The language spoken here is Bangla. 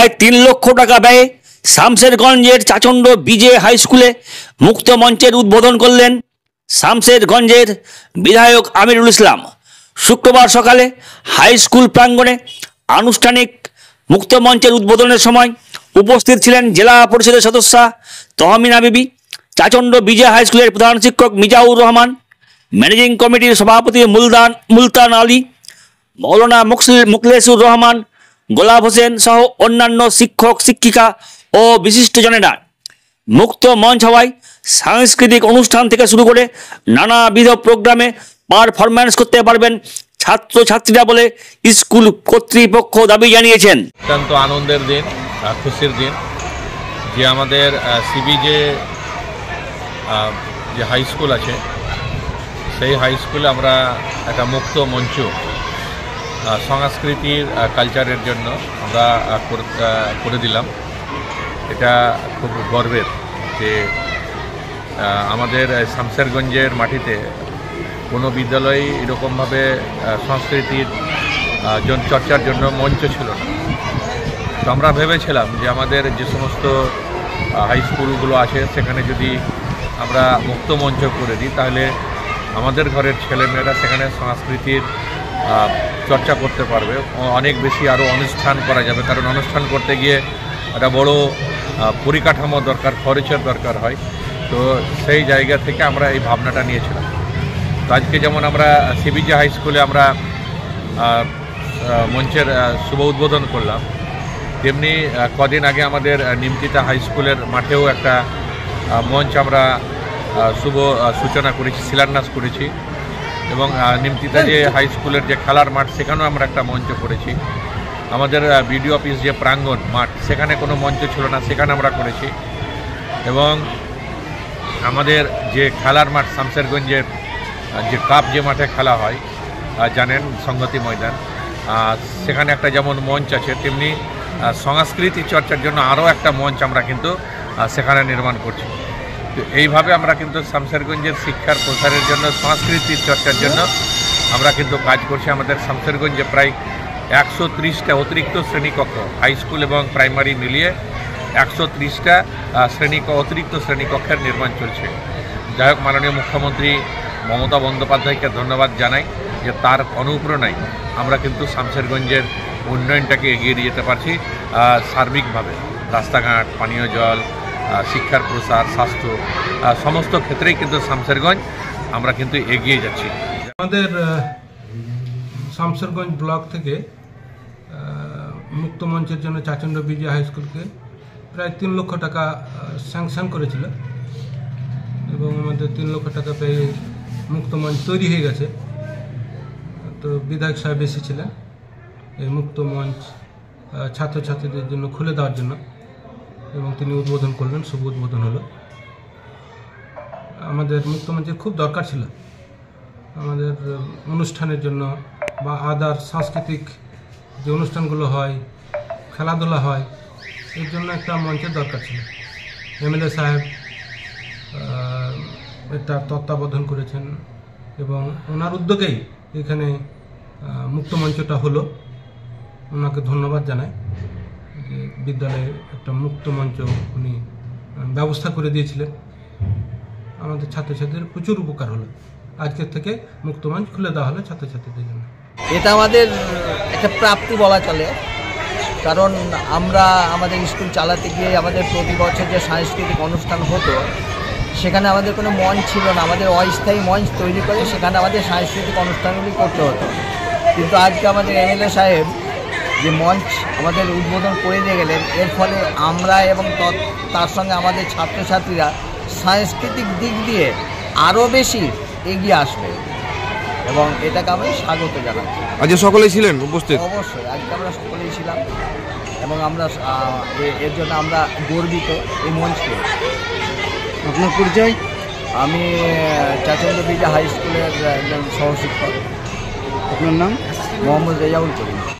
প্রায় ৩ লক্ষ টাকা ব্যয়ে শামশেরগঞ্জের চাচণ্ড বিজে হাই স্কুলে মুক্ত মঞ্চের উদ্বোধন করলেন শামশেরগঞ্জের বিধায়ক আমিরুল ইসলাম। শুক্রবার সকালে হাই স্কুল প্রাঙ্গণে আনুষ্ঠানিক মুক্ত মঞ্চের উদ্বোধনের সময় উপস্থিত ছিলেন জেলা পরিষদের সদস্যা তহমিনা বিবি, চাচণ্ড বিজে হাই স্কুলের প্রধান শিক্ষক মিজাউর রহমান, ম্যানেজিং কমিটির সভাপতি মুলতান আলী, মৌলানা মুখলেসুর রহমান, গোলাপ হোসেন সহ অন্যান্য শিক্ষক শিক্ষিকা ও বিশিষ্টজনেরা। মুক্ত মঞ্চ হওয়ায় সাংস্কৃতিক অনুষ্ঠান থেকে শুরু করে নানাবিধ প্রোগ্রামে পারফরম্যান্স করতে পারবেন ছাত্রছাত্রীরা বলে স্কুল কর্তৃপক্ষ দাবি জানিয়েছেন। অত্যন্ত আনন্দের দিন, খুশির দিন যে আমাদের সিবিজে যে হাই স্কুল আছে সেই হাই স্কুলে আমরা একটা মুক্ত মঞ্চ সংস্কৃতির কালচারের জন্য আমরা করে দিলাম। এটা খুব গর্বের যে আমাদের শামশেরগঞ্জের মাটিতে কোনো বিদ্যালয়ে এরকমভাবে সংস্কৃতির চর্চার জন্য মঞ্চ ছিল না। তো আমরা ভেবেছিলাম যে আমাদের যে সমস্ত হাই স্কুলগুলো আছে সেখানে যদি আমরা মুক্ত মঞ্চ করে দিই তাহলে আমাদের ঘরের ছেলেমেয়েরা সেখানে সংস্কৃতির চর্চা করতে পারবে, অনেক বেশি আরও অনুষ্ঠান করা যাবে। কারণ অনুষ্ঠান করতে গিয়ে একটা বড় পরিকাঠামো দরকার, খরচের দরকার হয়। তো সেই জায়গা থেকে আমরা এই ভাবনাটা নিয়েছিলাম। তো আজকে যেমন আমরা সিবিজে হাই স্কুলে আমরা মঞ্চের শুভ উদ্বোধন করলাম, তেমনি কদিন আগে আমাদের নিমতিতা হাই স্কুলের মাঠেও একটা মঞ্চ আমরা শুভ সূচনা করেছি, শিলান্যাস করেছি। এবং নিমতিতা যে হাই স্কুলের যে খেলার মাঠ সেখানেও আমরা একটা মঞ্চ করেছি। আমাদের বিডিও অফিস যে প্রাঙ্গণ মাঠ সেখানে কোনো মঞ্চ ছিল না, সেখানে আমরা করেছি। এবং আমাদের যে খেলার মাঠ শামশেরগঞ্জের যে কাপ যে মাঠে খেলা হয় জানেন, সংহতি ময়দান, সেখানে একটা যেমন মঞ্চ আছে তেমনি সংস্কৃতি চর্চার জন্য আরও একটা মঞ্চ আমরা কিন্তু সেখানে নির্মাণ করছি। তো এইভাবে আমরা কিন্তু শামশেরগঞ্জের শিক্ষার প্রসারের জন্য, সংস্কৃতির চর্চার জন্য আমরা কিন্তু কাজ করছি। আমাদের শামশেরগঞ্জে প্রায় 130টা অতিরিক্ত শ্রেণীকক্ষ, হাই স্কুল এবং প্রাইমারি মিলিয়ে 130টা অতিরিক্ত শ্রেণীকক্ষের নির্মাণ চলছে। যাই হোক, মাননীয় মুখ্যমন্ত্রী মমতা বন্দ্যোপাধ্যায়কে ধন্যবাদ জানাই যে তার অনুপ্রেরণায় আমরা কিন্তু শামশেরগঞ্জের উন্নয়নটাকে এগিয়ে নিয়ে যেতে পারছি সার্বিকভাবে। রাস্তাঘাট, পানীয় জল, শিক্ষার প্রসার, স্বাস্থ্য, সমস্ত ক্ষেত্রেই কিন্তু শামশেরগঞ্জ আমরা কিন্তু এগিয়ে যাচ্ছি। আমাদের শামশেরগঞ্জ ব্লক থেকে মুক্ত মঞ্চের জন্য চাচণ্ড বিজে হাই স্কুলকে প্রায় 3 লক্ষ টাকা স্যাংশন করেছিল এবং আমাদের 3 লক্ষ টাকা পেয়ে মুক্ত মঞ্চ তৈরি হয়ে গেছে। তো বিধায়ক সাহেব এসেছিলেন এই মুক্ত মঞ্চ ছাত্রছাত্রীদের জন্য খুলে দেওয়ার জন্য এবং তিনি উদ্বোধন করলেন, শুভ উদ্বোধন হলো। আমাদের মুক্ত মঞ্চের খুব দরকার ছিল আমাদের অনুষ্ঠানের জন্য বা আদার সাংস্কৃতিক যে অনুষ্ঠানগুলো হয়, খেলাধুলা হয়, এর জন্য একটা মঞ্চের দরকার ছিল। এমএলএ সাহেব এটা তত্ত্বাবধান করেছেন এবং ওনার উদ্যোগেই এখানে মুক্ত মঞ্চটা হলো। ওনাকে ধন্যবাদ জানাই যে বিদ্যালয়ে একটা মুক্ত মঞ্চ উনি ব্যবস্থা করে দিয়েছিলেন। আমাদের ছাত্রছাত্রীদের প্রচুর উপকার হলো। আজকের থেকে মুক্ত মঞ্চ খুলে দেওয়া হলো ছাত্রছাত্রীদের জন্য। এটা আমাদের একটা প্রাপ্তি বলা চলে, কারণ আমরা আমাদের স্কুল চালাতে গিয়ে আমাদের প্রতি বছর যে সাংস্কৃতিক অনুষ্ঠান হতো সেখানে আমাদের কোনো মঞ্চ ছিল না। আমাদের অস্থায়ী মঞ্চ তৈরি করে সেখানে আমাদের সাংস্কৃতিক অনুষ্ঠানগুলি করতে হতো। কিন্তু আজকে আমাদের এমএলএ সাহেব যে মঞ্চ আমাদের উদ্বোধন করে দিয়ে গেলেন, এর ফলে আমরা এবং তার সঙ্গে আমাদের ছাত্রছাত্রীরা সাংস্কৃতিক দিক দিয়ে আরও বেশি এগিয়ে আসবে এবং এটাকে আমি স্বাগত জানাচ্ছি। আজকে সকলেই ছিলেন উপস্থিত? অবশ্যই, আজকে আমরা সকলেই ছিলাম এবং আমরা এর জন্য আমরা গর্বিত এই মঞ্চকে। আপনার পরিচয়? আমি চাচণ্ড বিজে হাই স্কুলের একজন সহশিক্ষক। আপনার নাম? মোহাম্মদ রেজাউল করিম।